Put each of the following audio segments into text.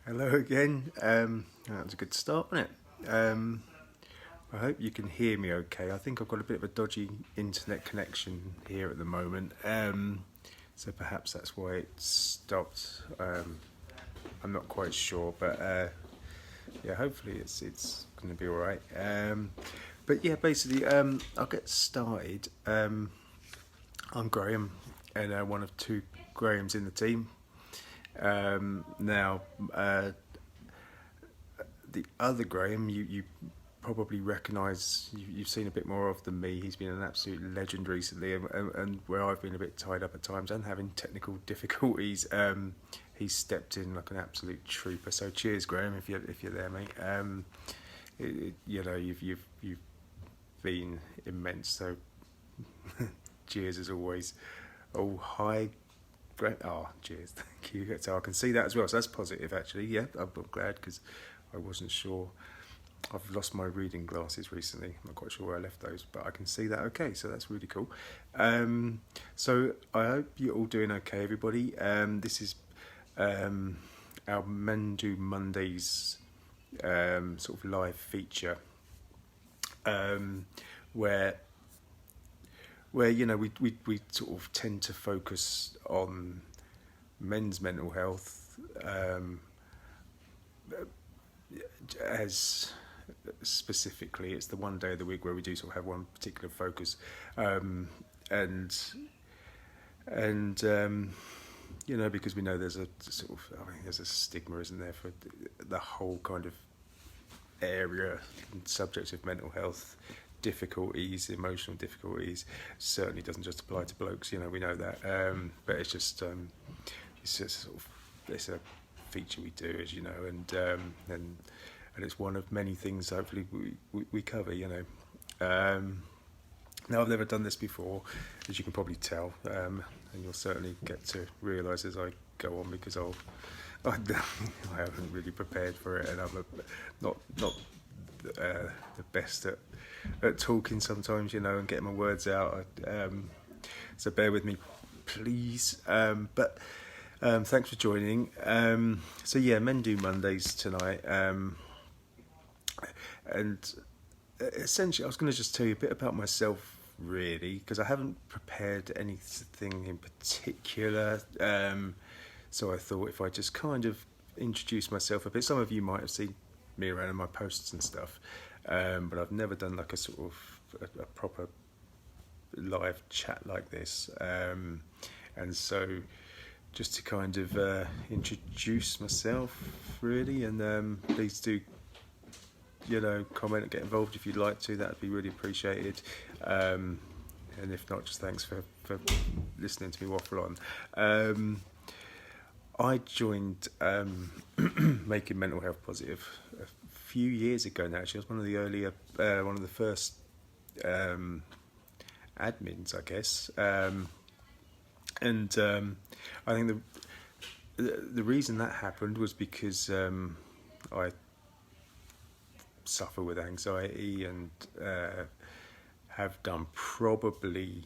Hello again. That was a good start, wasn't it? I hope you can hear me okay. I think I've got a bit of a dodgy internet connection here at the moment, so perhaps that's why it stopped. I'm not quite sure, but yeah, hopefully it's going to be all right. But yeah, basically, I'll get started. I'm Graham, and one of two Grahams in the team. Now, the other Graham, you probably recognise, you've seen a bit more of than me. He's been an absolute legend recently, and where I've been a bit tied up at times and having technical difficulties, he's stepped in like an absolute trooper. So cheers, Graham, if you're there, mate. You've been immense. So cheers as always. Oh, hi. Great. Oh, cheers. Thank you. So I can see that as well. So that's positive, actually. Yeah, I'm glad because I wasn't sure. I've lost my reading glasses recently. I'm not quite sure where I left those, but I can see that okay. So that's really cool. So I hope you're all doing okay, everybody. This is our Men Do Mondays sort of live feature where we sort of tend to focus on men's mental health as specifically. It's the one day of the week where we do sort of have one particular focus, and because we know there's a sort of, there's a stigma, isn't there, for the whole kind of area and subject of mental health difficulties, emotional difficulties. Certainly doesn't just apply to blokes, we know that, but it's just sort of, it's a feature we do, as you know, and it's one of many things hopefully we cover. Now, I've never done this before, as you can probably tell, and you'll certainly get to realise as I go on, because I haven't really prepared for it, and I'm not the best at talking sometimes, and getting my words out. So bear with me, please. But thanks for joining. So yeah, Men Do Mondays tonight, and essentially I was going to just tell you a bit about myself, really, because I haven't prepared anything in particular. So I thought if I just kind of introduce myself a bit. Some of you might have seen me around in my posts and stuff, but I've never done like a sort of a proper live chat like this, and so just to kind of introduce myself, really, and please do comment and get involved if you'd like to. That'd be really appreciated, and if not, just thanks for listening to me waffle on. I joined Making Mental Health Positive a few years ago now. Actually, I was one of the first admins, I guess. And I think the reason that happened was because I suffer with anxiety and have done probably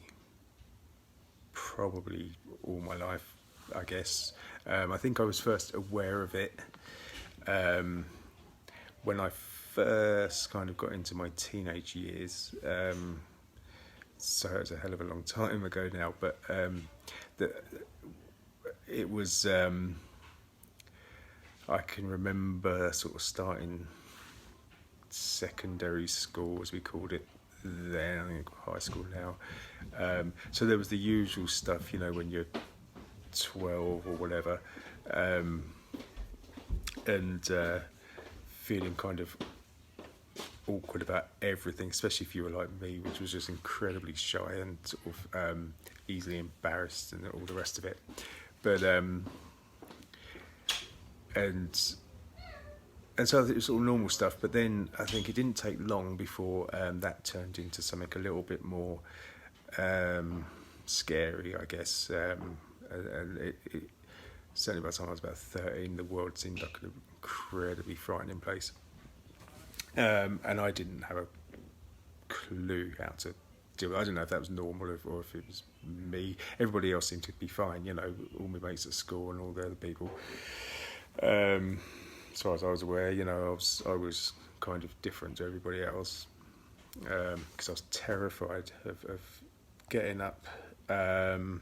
all my life, I guess. I think I was first aware of it when I first kind of got into my teenage years. So it was a hell of a long time ago now, but it was, I can remember sort of starting secondary school, as we called it then. I think high school now. So there was the usual stuff, when you're 12 or whatever, and feeling kind of awkward about everything, especially if you were like me, which was just incredibly shy and sort of easily embarrassed and all the rest of it. But and so it was all normal stuff. But then I think it didn't take long before that turned into something a little bit more scary, I guess. And it certainly by the time I was about 13, the world seemed like an incredibly frightening place. And I didn't have a clue how to deal with it. I didn't know if that was normal or if it was me. Everybody else seemed to be fine, all my mates at school and all the other people. as far as I was aware, I was kind of different to everybody else, because I was terrified of getting up and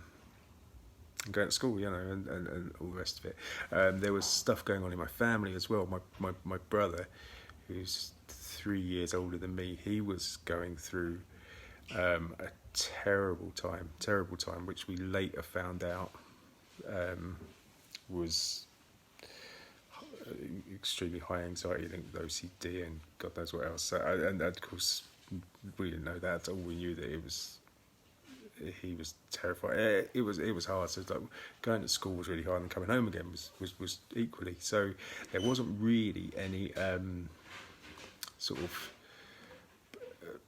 going to school, and all the rest of it. There was stuff going on in my family as well. My brother, who's 3 years older than me, he was going through a terrible time, which we later found out was extremely high anxiety linked with OCD and God knows what else. So, and of course, we didn't know that. All we knew that he was terrified. It was hard. So like going to school was really hard, and coming home again was equally. So there wasn't really any sort of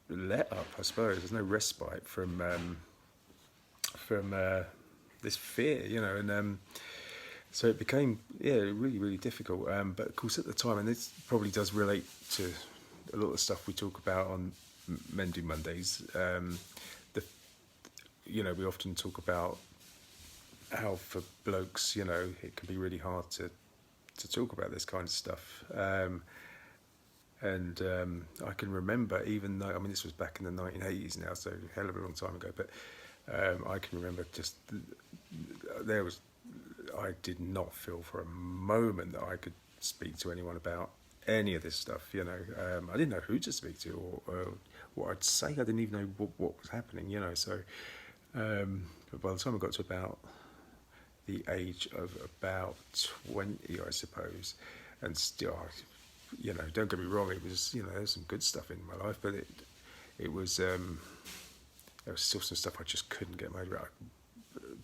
let up, I suppose. There's no respite from this fear, and so it became really, really difficult. But of course, at the time, and this probably does relate to a lot of the stuff we talk about on Men Do Mondays. We often talk about how for blokes, it can be really hard to talk about this kind of stuff. And I can remember, even though, this was back in the 1980s now, so a hell of a long time ago, but I can remember I did not feel for a moment that I could speak to anyone about any of this stuff, I didn't know who to speak to or what I'd say. I didn't even know what was happening, so but by the time I got to about the age of about 20, I suppose, and still, don't get me wrong, it was, there's some good stuff in my life, but it was, there was still some stuff I just couldn't get my head around.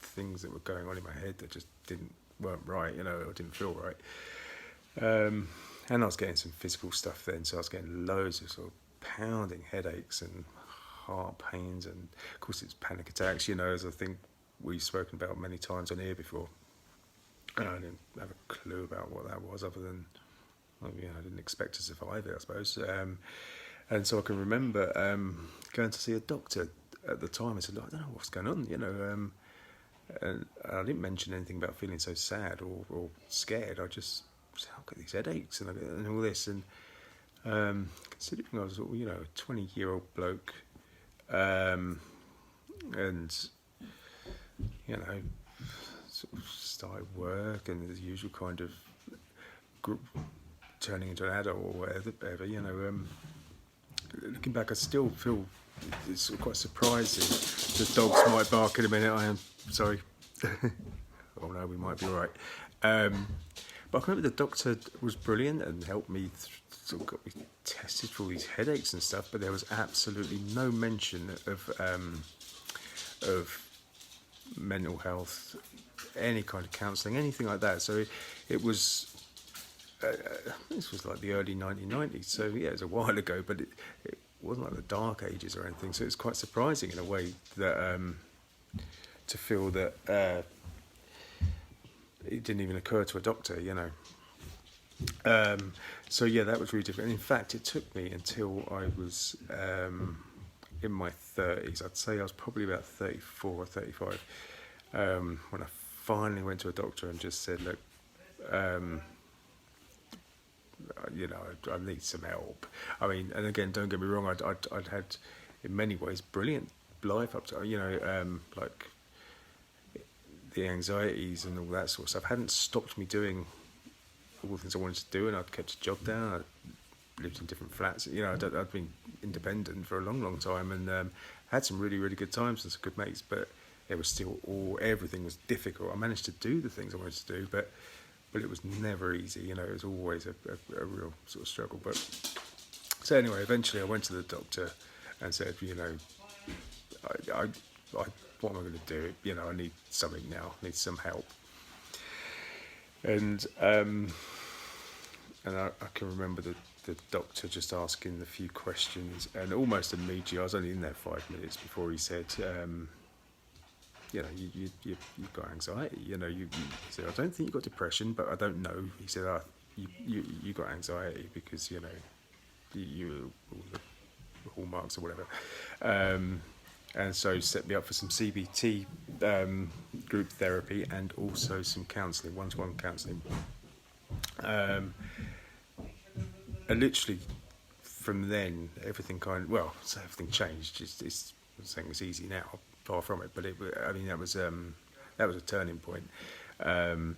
Things that were going on in my head that just weren't right, or didn't feel right. And I was getting some physical stuff then, so I was getting loads of sort of pounding headaches and heart pains, and of course it's panic attacks, as I think we've spoken about many times on here before. And I didn't have a clue about what that was, other than I didn't expect to survive it, I suppose. And so I can remember going to see a doctor at the time. I said, I don't know what's going on, and I didn't mention anything about feeling so sad or scared. I just said, I've got these headaches and all this. And considering I was, a 20-year-old bloke, and sort of started work and the usual kind of group, turning into an adult or whatever, looking back, I still feel it's sort of quite surprising. The dogs might bark in a minute. I am sorry. Oh no, we might be all right. But I remember the doctor was brilliant and helped me, sort of got me tested for all these headaches and stuff. But there was absolutely no mention of mental health, any kind of counselling, anything like that. So it was. This was like the early 1990s, so yeah, it was a while ago, but it wasn't like the dark ages or anything. So it's quite surprising in a way that to feel that it didn't even occur to a doctor, So yeah, that was really different. And in fact, it took me until I was in my 30s. I'd say I was probably about 34 or 35 when I finally went to a doctor and just said, look, I need some help. And again, don't get me wrong, I'd had in many ways brilliant life up to, like the anxieties and all that sort of stuff hadn't stopped me doing all the things I wanted to do, and I'd kept a job down. I lived in different flats. I'd been independent for a long, long time, and had some really, really good times and some good mates. But it was still everything was difficult. I managed to do the things I wanted to do, but it was never easy. It was always a real sort of struggle. But so anyway, eventually I went to the doctor and said, I what am I going to do? I need something now. I need some help. And I can remember the doctor just asking a few questions, and almost immediately, I was only in there 5 minutes before he said, you've got anxiety. He said, I don't think you've got depression, but I don't know. He said, you got anxiety because, you all the hallmarks or whatever. And so set me up for some CBT group therapy and also some counselling, one-to-one counselling. Um, and literally from then, everything so everything changed. I'm saying it's easy now, far from it, but I mean, that was a turning point. Um,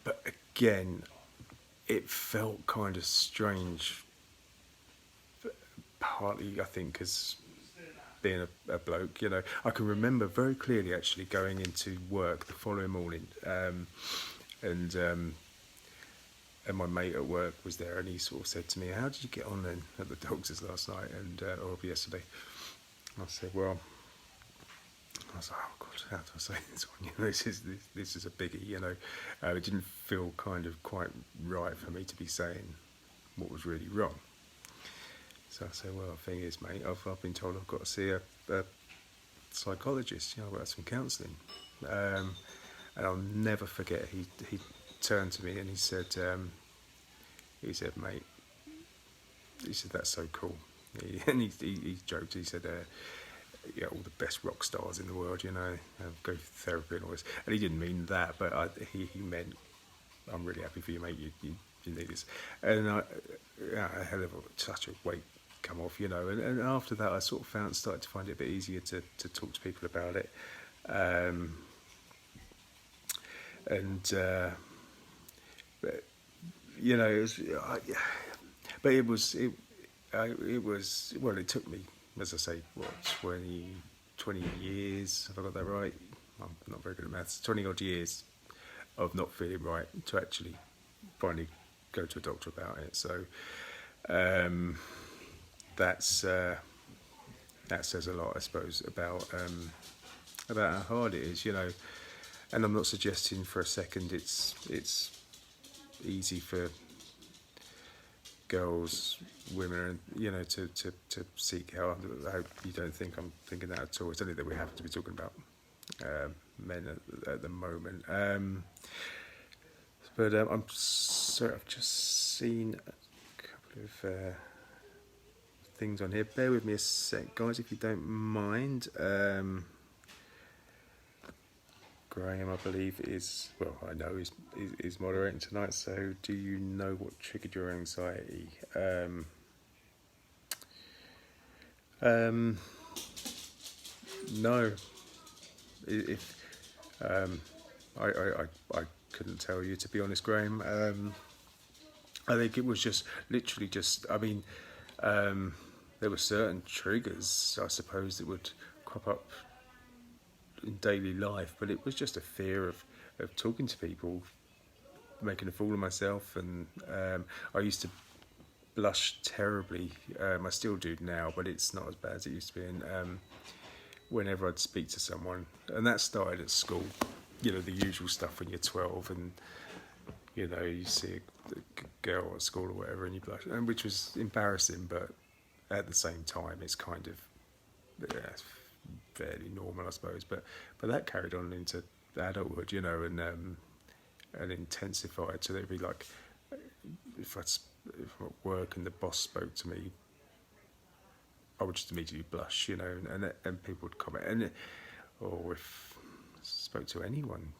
but again, it felt kind of strange, partly I think because being a bloke, I can remember very clearly actually going into work the following morning, and and my mate at work was there, and he sort of said to me, "How did you get on then at the Dogs last night and or yesterday?" And I said, "Well," I was like, "Oh God, how do I say this one? This is a biggie, It didn't feel kind of quite right for me to be saying what was really wrong." So I said, "Well, the thing is, mate, I've been told I've got to see a psychologist. I've got to have some counselling." And I'll never forget. He turned to me and he said, "Mate," he said, "that's so cool." He joked. He said, "Yeah, all the best rock stars in the world, go for therapy and all this." And he didn't mean that, but he meant, "I'm really happy for you, mate. You need this." And a hell of such a weight come off, And after that, I sort of started to find it a bit easier to talk to people about it. But, it was, but it was, well, it took me, as I say, 20 years, have I got that right? I'm not very good at maths. 20 odd years of not feeling right to actually finally go to a doctor about it. So that says a lot, I suppose, about how hard it is, And I'm not suggesting for a second it's easy for girls, women, to seek help. I hope you don't think I'm thinking that at all. It's only that we happen to be talking about men at the moment. But I'm sorry, I've just seen a couple of things on here. Bear with me a sec, guys, if you don't mind. Graham, I believe, I know is moderating tonight. So, do you know what triggered your anxiety? No. If I couldn't tell you, to be honest, Graham. I think it was just literally just. I mean, there were certain triggers, I suppose, that would crop up in daily life, but it was just a fear of talking to people, making a fool of myself, and I used to blush terribly. I still do now, but it's not as bad as it used to be. And whenever I'd speak to someone, and that started at school, the usual stuff when you're 12, and you see a girl at school or whatever, and you blush, and which was embarrassing, but at the same time, it's kind of fairly normal, I suppose. But that carried on into adulthood, and intensified. So there'd be like, if I'm at work and the boss spoke to me, I would just immediately blush, and people would comment, or if I spoke to anyone,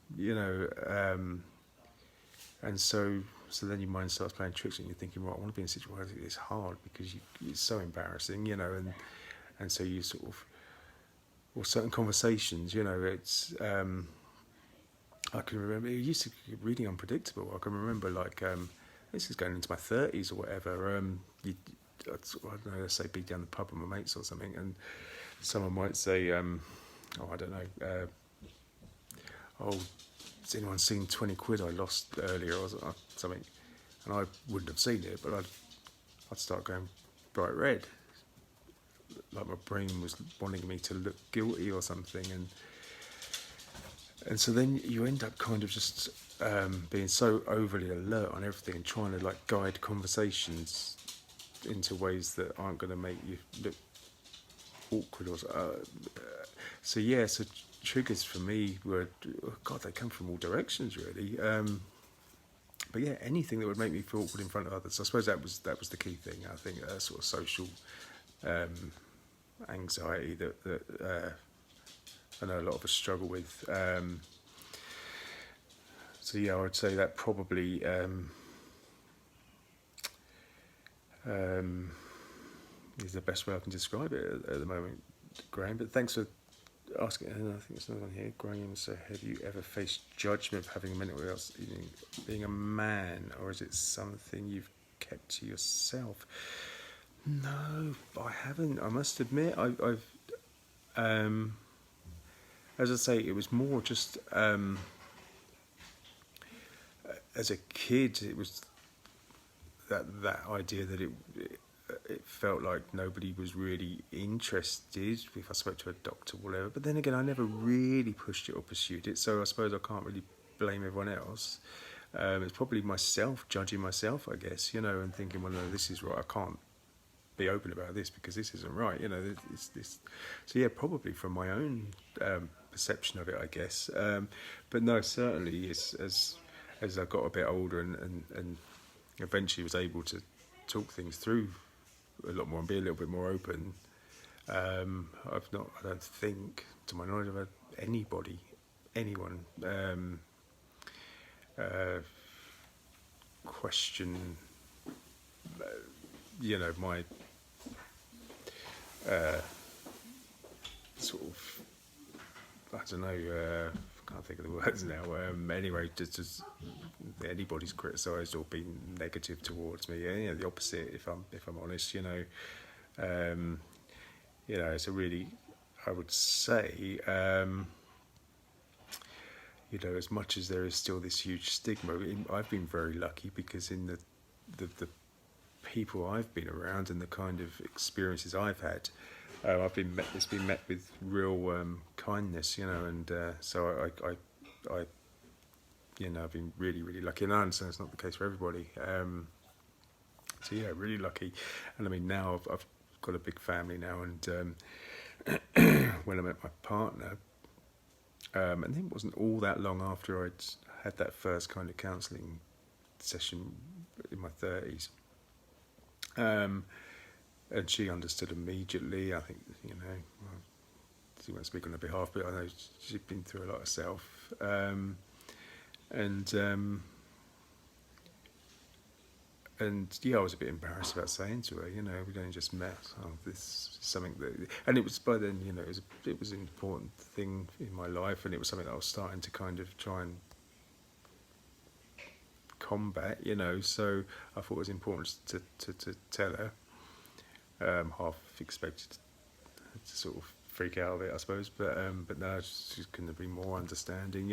and so then your mind starts playing tricks, and you're thinking, well, I want to be in a situation where it's hard because it's so embarrassing, and so you sort of, or certain conversations, it's. I can remember, it used to be really unpredictable. I can remember, like, this is going into my 30s or whatever. I don't know, let's say be down the pub with my mates or something, and someone might say, I don't know, has anyone seen 20 quid I lost earlier or something? And I wouldn't have seen it, but I'd start going bright red, like my brain was wanting me to look guilty or something, and so then you end up kind of just being so overly alert on everything and trying to like guide conversations into ways that aren't going to make you look awkward or so triggers for me were, they come from all directions really, but yeah, anything that would make me feel awkward in front of others. I suppose that was the key thing. I think sort of social anxiety that I know a lot of us struggle with. So yeah, I would say that probably is the best way I can describe it at the moment, Graham. But thanks for asking. And I think there's another one here. Graham, so have you ever faced judgment of having a mental illness, being a man, or is it something you've kept to yourself? No, I haven't. I must admit, I've as I say, it was more just as a kid. It was that idea that it felt like nobody was really interested if I spoke to a doctor or whatever. But then again, I never really pushed it or pursued it, so I suppose I can't really blame everyone else. It's probably myself, judging myself, I guess, and thinking, well, no, this is right. I can't be open about this because this isn't right, this. So yeah, probably from my own perception of it, I guess. But no, certainly as I got a bit older and eventually was able to talk things through a lot more and be a little bit more open. I don't think, to my knowledge, I've had anyone question, my sort of, I don't know, I can't think of the words now. Anyway, just anybody's criticised or been negative towards me. The opposite. If I'm honest, it's a really, I would say, as much as there is still this huge stigma, I've been very lucky because in the people I've been around and the kind of experiences I've had, it's been met with real kindness, and so I've been really, really lucky. And I understand it's not the case for everybody. So yeah, really lucky. And I mean, now I've got a big family now, and when I met my partner, and it wasn't all that long after I'd had that first kind of counselling session in my 30s. And she understood immediately. I think, she won't speak on her behalf, but I know she'd been through a lot herself. And yeah, I was a bit embarrassed about saying to her, we'd only just met. Oh, this is something that, and it was by then, it was an important thing in my life, and it was something that I was starting to kind of try and combat, So I thought it was important to tell her. Half expected to sort of freak out of it, I suppose, but no, she's going to be more understanding,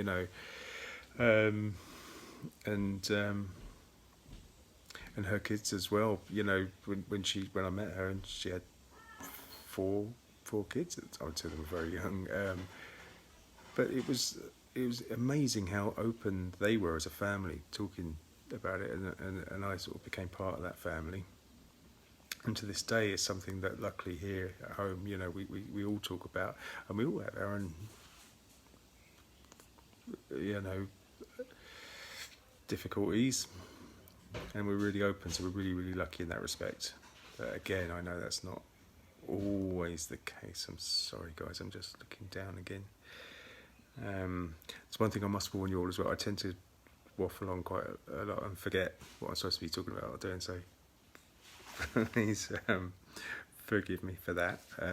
and her kids as well. When I met her, and she had four kids at the time, two of them were very young. But it was amazing how open they were as a family, talking about it, and I sort of became part of that family. And to this day, it's something that luckily here at home, we all talk about, and we all have our own, difficulties, and we're really open, so we're really, really lucky in that respect. But again, I know that's not always the case. I'm sorry, guys, I'm just looking down again. It's one thing I must warn you all as well. I tend to waffle on quite a lot and forget what I'm supposed to be talking about or doing, so please forgive me for that. But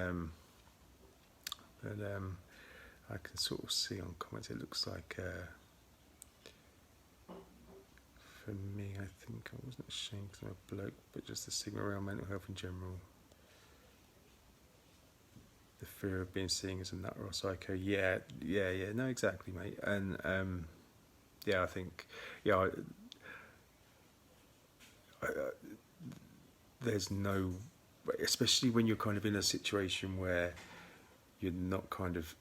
I can sort of see on comments, it looks like for me, I think I wasn't ashamed because I'm a bloke, but just the stigma around mental health in general. The fear of being seen as a nut or a psycho. Yeah, no, exactly, mate. And I think, there's no, especially when you're kind of in a situation where you're not kind of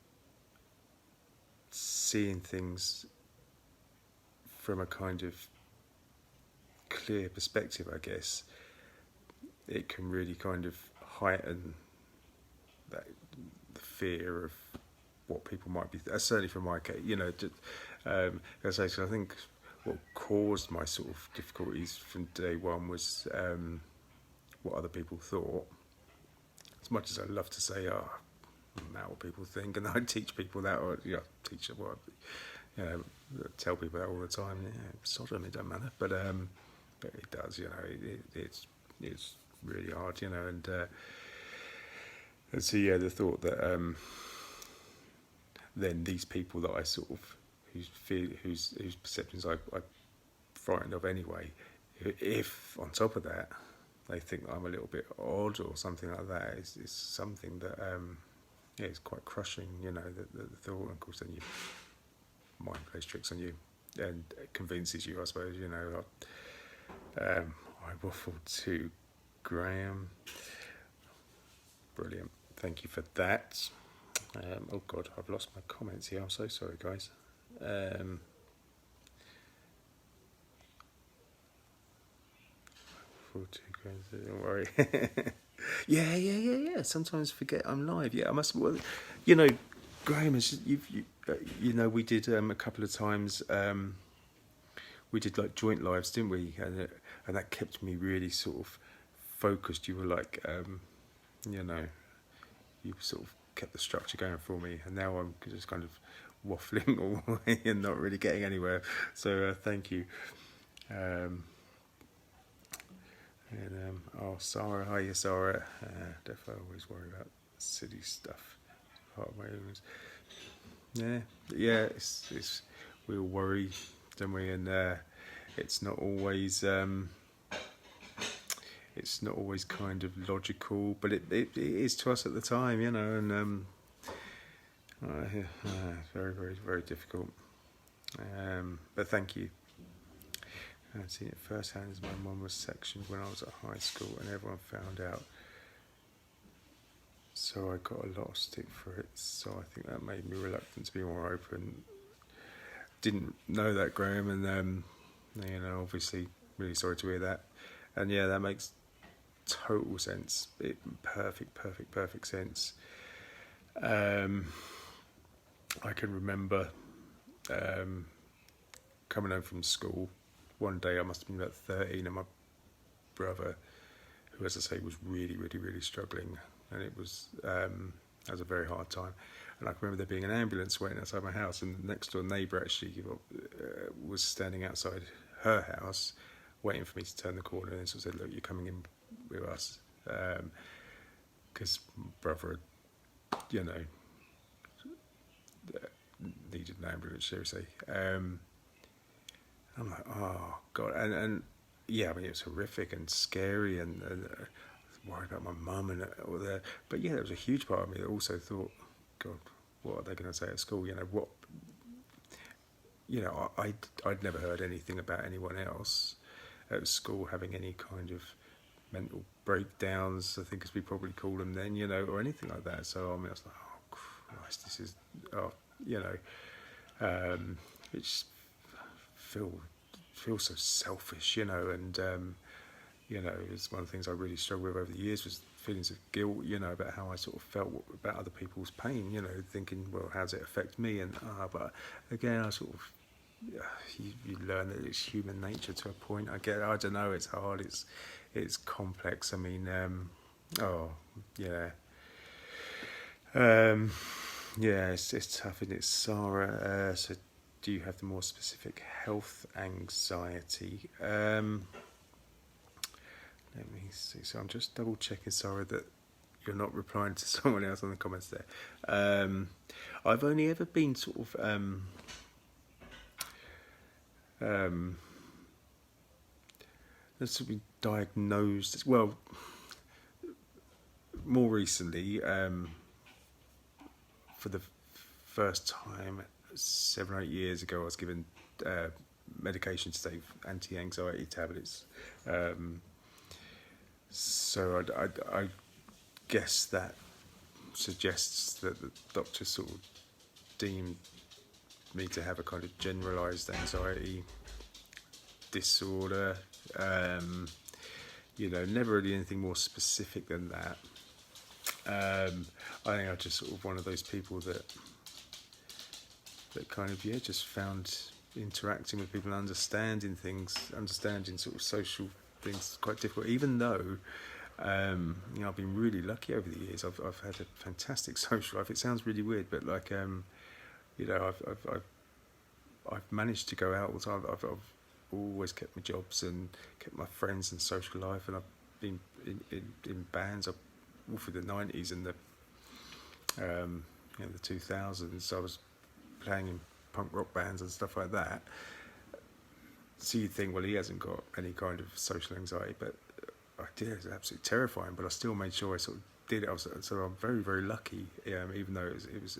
seeing things from a kind of clear perspective, I guess, it can really kind of heighten that the fear of what people might be. Certainly from my case, as I say, so I think what caused my sort of difficulties from day one was what other people thought. As much as I love to say, now what people think, and I teach people that, or tell people that all the time. Yeah, Sodom, it doesn't matter, but it does. It's really hard, you know, and so yeah, the thought that then these people that I sort of whose perceptions I frightened of anyway, if on top of that they think I'm a little bit odd or something like that, is something that yeah, it's quite crushing, you know, the thought. And of course, then your mind plays tricks on you and convinces you, I suppose, you know. I waffled to Graham. Brilliant. Thank you for that. Oh God, I've lost my comments here. I'm so sorry, guys. Don't worry. yeah. Sometimes forget I'm live. Yeah, I must. Well, you know, Graham, you know, we did a couple of times. We did like joint lives, didn't we? And that kept me really sort of focused. You were like, you know, you sort of kept the structure going for me. And now I'm just kind of waffling all the way and not really getting anywhere. So thank you. Oh, Sarah, hiya, Sarah. Defo always worry about silly stuff. Part of my illness. Yeah. It's we all worry, don't we? And it's not always kind of logical, but it is to us at the time, you know. And very, very, very difficult. But thank you. I'd seen it firsthand as my mum was sectioned when I was at high school and everyone found out. So I got a lot of stick for it. So I think that made me reluctant to be more open. Didn't know that, Graham, and you know, obviously really sorry to hear that. And yeah, that makes total sense. Perfect sense. I can remember coming home from school. One day I must have been about 13, and my brother, who, as I say, was really struggling, and it was a very hard time. And I can remember there being an ambulance waiting outside my house, and the next door neighbour actually was standing outside her house, waiting for me to turn the corner, and sort of said, "Look, you're coming in with us," because my brother, you know, needed an ambulance, shall we say. I'm like, oh God, and yeah, I mean, it was horrific and scary, and worried about my mum and all that. But yeah, there was a huge part of me that also thought, God, what are they going to say at school? You know, what? You know, I'd never heard anything about anyone else at school having any kind of mental breakdowns, I think as we probably call them then, you know, or anything like that. So I mean, I was like, oh Christ, this is, you know, it's feel so selfish, you know, and you know, it's one of the things I really struggled with over the years was feelings of guilt, you know, about how I sort of felt about other people's pain, you know, thinking, well, how does it affect me? And but again, I sort of you learn that it's human nature to a point. I don't know, it's hard, it's complex. I mean, yeah, it's tough, isn't it, Sarah? So do you have the more specific health anxiety? Let me see. So I'm just double checking, Sarah, that you're not replying to someone else on the comments there. I've only ever been sort of sort of diagnosed, well, more recently, for the first time 7 or 8 years ago, I was given medication to take anti-anxiety tablets. So I guess that suggests that the doctor sort of deemed me to have a kind of generalised anxiety disorder. You know, never really anything more specific than that. I think I'm just sort of one of those people that kind of, just found interacting with people and understanding sort of social things quite difficult, even though you know, I've been really lucky over the years. I've had a fantastic social life. It sounds really weird, but like you know, I've managed to go out all the time. I've always kept my jobs and kept my friends and social life, and I've been in bands all through the 90s and the the 2000s. I was playing in punk rock bands and stuff like that. So you'd think, well, he hasn't got any kind of social anxiety, but I did. It was absolutely terrifying, but I still made sure I sort of did it. So I'm very, very lucky, even though it was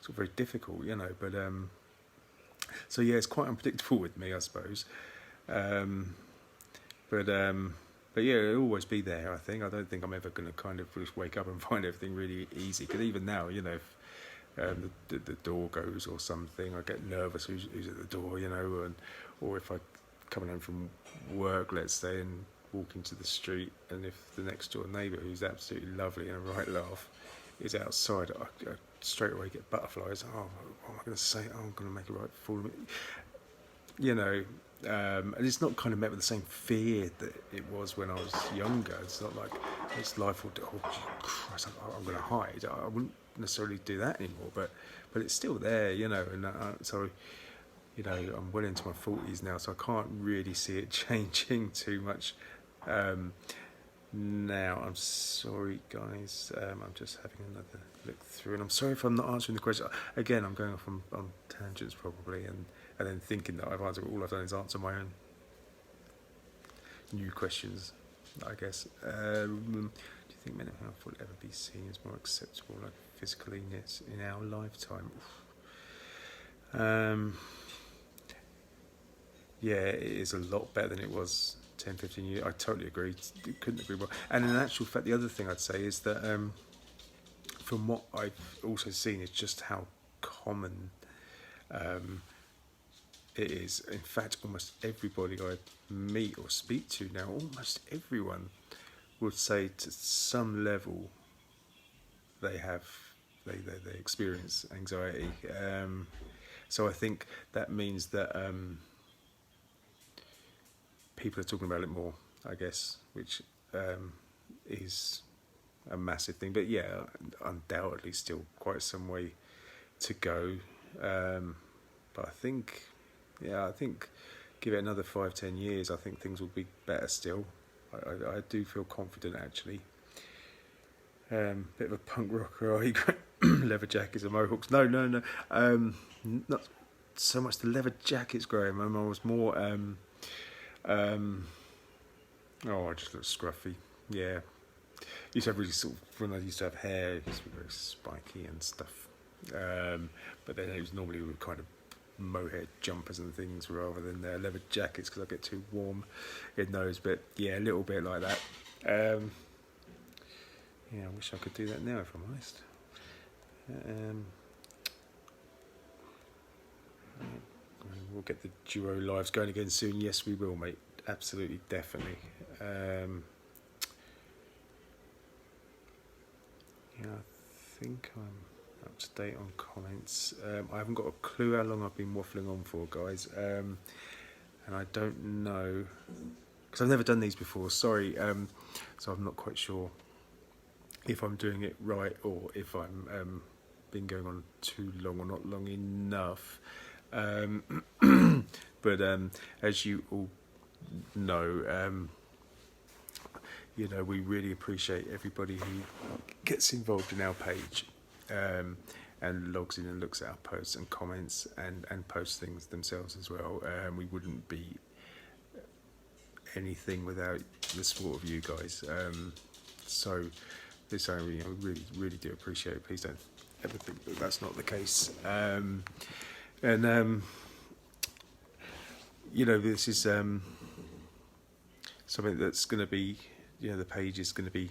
sort of very difficult, But so yeah, it's quite unpredictable with me, I suppose. But yeah, it'll always be there. I think. I don't think I'm ever going to kind of just wake up and find everything really easy. Because even now, if the door goes or something, I get nervous. Who's at the door, or if I coming home from work, let's say, and walking to the street, and if the next door neighbour, who's absolutely lovely and a right laugh, is outside, I straight away get butterflies. Oh, what am I going to say? Oh, I'm going to make a right fool of me. And it's not kind of met with the same fear that it was when I was younger. It's not like it's life or death. Oh Christ, I'm going to hide. I wouldn't necessarily do that anymore, but it's still there, and so. I'm well into my 40s now, so I can't really see it changing too much now. I'm sorry, guys. I'm just having another look through, and I'm sorry if I'm not answering the question. Again, I'm going off on tangents probably, and then thinking that I've answered. All I've done is answer my own new questions, I guess. Do you think mental health will ever be seen as more acceptable, like physical illness, in our lifetime? Yeah, it is a lot better than it was 10, 15 years. I totally agree. Couldn't agree more. And in actual fact, the other thing I'd say is that from what I've also seen is just how common it is. In fact, almost everybody I meet or speak to now, almost everyone would say to some level they experience anxiety. So I think that means that people are talking about it more, I guess, which is a massive thing. But yeah, undoubtedly still quite some way to go. But I think give it another 5-10 years, I think things will be better still. I do feel confident, actually. Bit of a punk rocker, are you? Leather jackets and mohawks. No. Not so much the leather jackets, Graham. I was more... I just look scruffy. Yeah. Used to have really sort of, when I used to have hair, it used to be very spiky and stuff. But then it was normally with kind of mohair jumpers and things rather than leather jackets because I get too warm in those. But yeah, a little bit like that. Yeah, I wish I could do that now, if I'm honest. We'll get the duo lives going again soon. Yes, we will, mate. Absolutely, definitely. Yeah, I think I'm up to date on comments. I haven't got a clue how long I've been waffling on for, guys. And I don't know, because I've never done these before. Sorry. So I'm not quite sure if I'm doing it right or if I'm been going on too long or not long enough. But as you all know, we really appreciate everybody who gets involved in our page and logs in and looks at our posts and comments and posts things themselves as well. We wouldn't be anything without the support of you guys. So this I really, really do appreciate it. Please don't ever think that that's not the case. This is something that's going to be, the page is going to be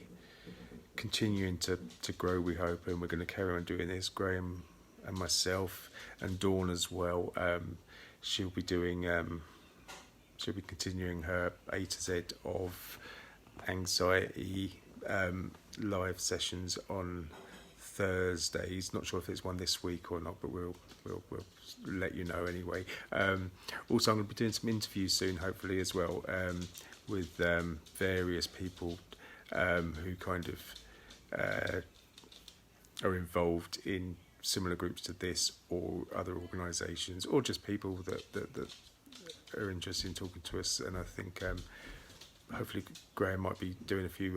continuing to grow, we hope, and we're going to carry on doing this. Graham and myself and Dawn as well. She'll be continuing her A to Z of anxiety live sessions on Thursdays. Not sure if it's one this week or not, but we'll let you know anyway. Also, I'm going to be doing some interviews soon, hopefully as well, with various people who kind of are involved in similar groups to this or other organisations, or just people that are interested in talking to us. And I think hopefully Graham might be doing a few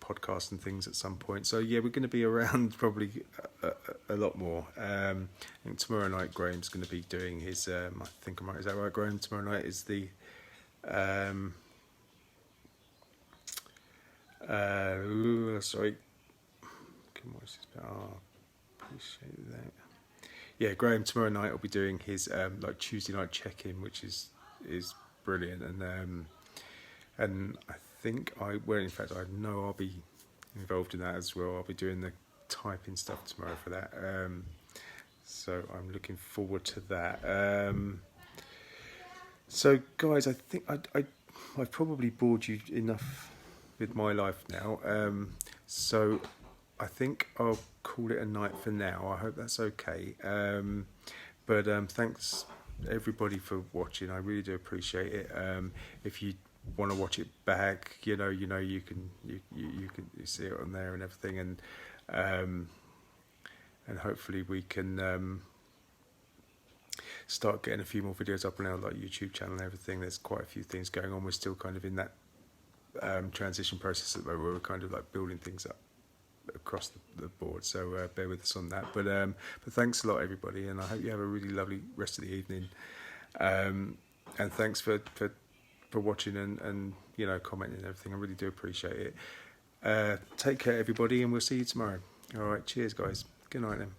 podcasts and things at some point. So yeah, we're going to be around probably a lot more. I think tomorrow night Graham's going to be doing his. I think I'm right. Is that right, Graham? Tomorrow night is the. Sorry. Can watch this. Oh, appreciate that. Yeah, Graham tomorrow night will be doing his like Tuesday night check-in, which is brilliant, and I think in fact I know I'll be involved in that as well. I'll be doing the typing stuff tomorrow for that, so I'm looking forward to that. So guys, I think I've probably bored you enough with my life now, so I think I'll call it a night for now. I hope that's okay. But thanks everybody for watching. I really do appreciate it. If you want to watch it back, you can see it on there and everything, and hopefully we can start getting a few more videos up on our like YouTube channel and everything. There's quite a few things going on. We're still kind of in that transition process where we're kind of like building things up across the board, so bear with us on that, but thanks a lot everybody, and I hope you have a really lovely rest of the evening, and thanks for watching and commenting and everything. I really do appreciate it. Take care everybody, and we'll see you tomorrow. All right, cheers guys, good night then.